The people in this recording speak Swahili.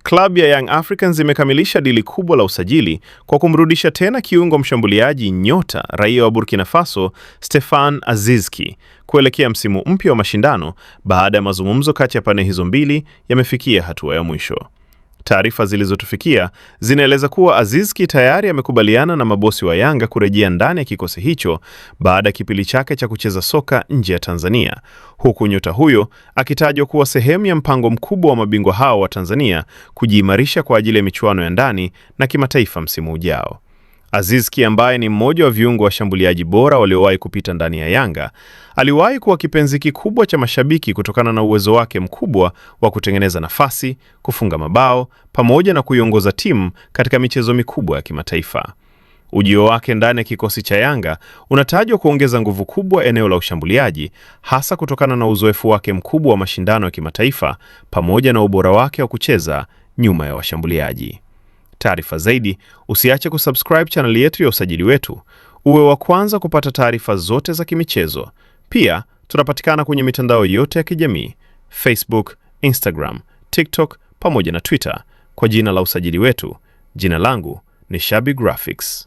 Klabu ya Young Africans imekamilisha dili kubwa la usajili kwa kumrudisha tena kiungo mshambuliaji nyota raia wa Burkina Faso Stéphane Aziz Ki kuelekea msimu mpya wa mashindano baada ya mazungumzo kati ya pande hizo mbili yamefikia hatua ya mwisho. Taarifa zilizotufikia zinaeleza kuwa Aziz Ki tayari amekubaliana na mabosi wa Yanga kurejea ndani ya kikosi hicho baada ya kipindi chake cha kucheza soka nje ya Tanzania, huku nyota huyo akitajwa kuwa sehemu ya mpango mkubwa wa mabingwa hao wa Tanzania kujiimarisha kwa ajili ya michuano ya ndani na kimataifa msimu ujao. Aziz Ki ambaye ni mmoja wa viungo washambuliaji bora waliowahi kupita ndani ya Yanga, aliwahi kuwa kipenzi kikubwa cha mashabiki kutokana na uwezo wake mkubwa wa kutengeneza nafasi, kufunga mabao, pamoja na kuiongoza timu katika michezo mikubwa ya kimataifa. Ujio wake ndani ya kikosi cha Yanga unatajwa kuongeza nguvu kubwa eneo la ushambuliaji, hasa kutokana na uzoefu wake mkubwa wa mashindano ya kimataifa pamoja na ubora wake wa kucheza nyuma ya washambuliaji. Taarifa zaidi, usiache kusubscribe channel yetu ya Usajili Wetu, uwe wa kwanza kupata taarifa zote za kimichezo. Pia, tunapatikana kwenye mitandao yote ya kijamii, Facebook, Instagram, TikTok, pamoja na Twitter, kwa jina la Usajili Wetu. Jina langu ni Shabi Graphics.